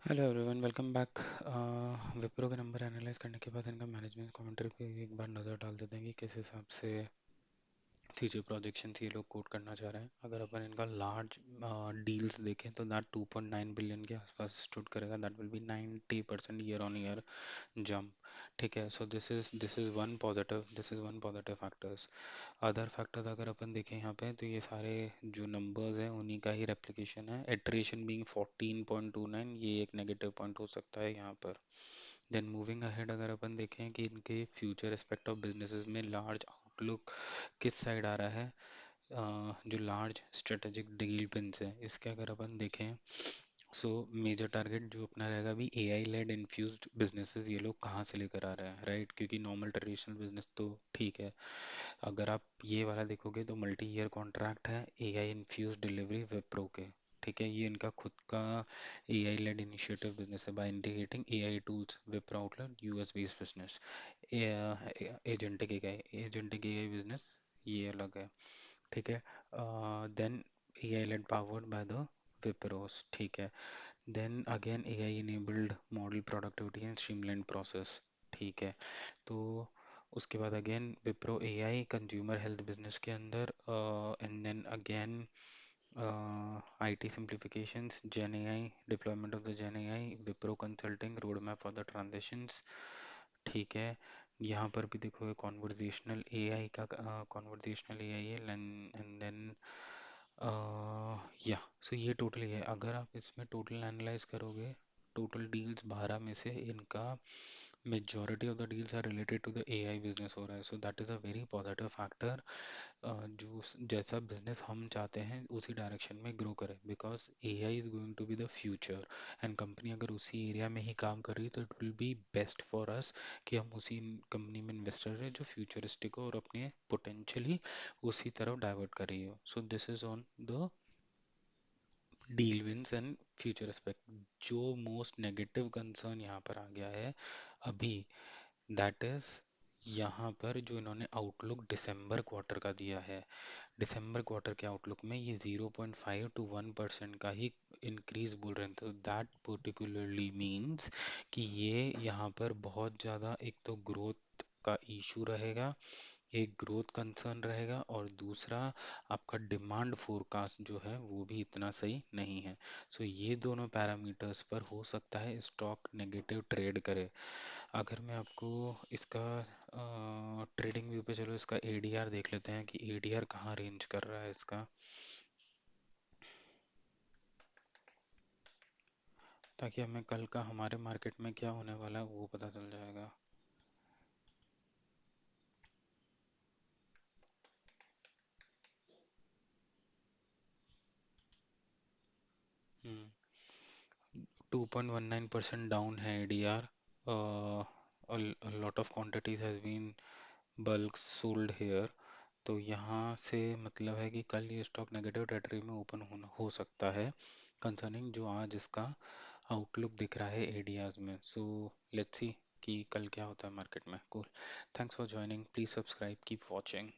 Hello everyone, welcome back. Wipro के number analyse करने के बाद इनका मैनेजमेंट कमेंट्री पे एक बार नज़र डाल देते हैं कि किस हिसाब से फ्यूचर प्रोजेक्शंस ये लोग कोट करना चाह रहे हैं। अगर अपन इनका लार्ज डील्स देखें तो दैट 2.9 बिलियन के आसपास स्टूड करेगा। That will be 90% year on year jump. ठीक है, सो this is one positive factors. Other factors अगर अपन देखें यहाँ पे तो ये सारे जो नंबर्स हैं उन्हीं का ही रेप्लिकेशन है। एट्रिशन बीइंग 14.29, ये एक नेगेटिव पॉइंट हो सकता है यहाँ पर। देन मूविंग अहेड अगर अपन देखें कि इनके फ्यूचर एस्पेक्ट ऑफ बिजनेसेस में लार्ज आउटलुक किस साइड आ रहा है। जो लार्ज स्ट्रेटेजिक डील पिन्स है इसके अगर अपन देखें, सो मेजर टारगेट जो अपना रहेगा भी एआई लेड इन्फ्यूज्ड बिजनेसेस ये लोग कहाँ से लेकर आ रहे हैं, राइट? क्योंकि नॉर्मल ट्रेडिशनल बिजनेस तो ठीक है। अगर आप ये वाला देखोगे तो मल्टी ईयर कॉन्ट्रैक्ट है एआई इन्फ्यूज्ड डिलीवरी विप्रो के। ठीक है, ये इनका खुद का एआई लेड इनिशिएटिव बिजनेस है by integrating AI tools Wipro outlet US based business. Agentic AI business ये अलग है। ठीक है, then AI led powered by the Wipro's. ठीक है, then again AI enabled model productivity and streamline process. ठीक है, तो उसके बाद again Wipro AI consumer health business के अंदर, and then again IT simplifications, gen AI deployment of the gen AI, Wipro consulting road map for the transitions. ठीक है, यहाँ पर भी देखोगे कॉन्वर्जेशनल एआई का, कॉन्वर्जेशनल एआई है, एंड देन या सो ये टोटल है। अगर आप इसमें टोटल एनालाइज करोगे, टोटल डील्स 12 में से इनका majority of the deals are related to the AI business हो रहा है। So that is a very positive factor. जैसा बिजनेस हम चाहते हैं उसी डायरेक्शन में ग्रो करें, because AI is going to be the future. And company अगर उसी एरिया में ही काम कर रही है तो it will be best for us कि हम उसी कंपनी में इन्वेस्टर है जो फ्यूचरिस्टिक हो और अपने पोटेंशियल उसी तरफ डाइवर्ट कर रही हो। So this is on the deal wins and future aspect. जो मोस्ट नेगेटिव कंसर्न यहाँ पर आ गया है अभी, दैट इज यहाँ पर जो इन्होंने आउटलुक दिसंबर क्वार्टर का दिया है। दिसंबर क्वार्टर के आउटलुक में ये 0.5 to 1% का ही इंक्रीज बोल रहे हैं। तो दैट पर्टिकुलरली मीन्स कि ये यहाँ पर बहुत ज़्यादा एक तो ग्रोथ का इशू रहेगा, एक ग्रोथ कंसर्न रहेगा, और दूसरा आपका डिमांड फोरकास्ट जो है वो भी इतना सही नहीं है। सो ये दोनों पैरामीटर्स पर हो सकता है स्टॉक नेगेटिव ट्रेड करे। अगर मैं आपको इसका ट्रेडिंग व्यू पे, चलो इसका एडीआर देख लेते हैं कि एडीआर कहाँ रेंज कर रहा है इसका, ताकि हमें कल का हमारे मार्केट में क्या होने वाला है वो पता चल जाएगा। हम्म 2.19% डाउन है ADR. Lot of quantities has been bulk sold here. तो यहाँ से मतलब है कि कल ये स्टॉक नेगेटिव टेरिटरी में ओपन होना हो सकता है, कंसर्निंग जो आज इसका आउटलुक दिख रहा है एडीआर में। सो लेट्स सी कि कल क्या होता है मार्केट में। Cool, thanks for joining, please subscribe, keep watching.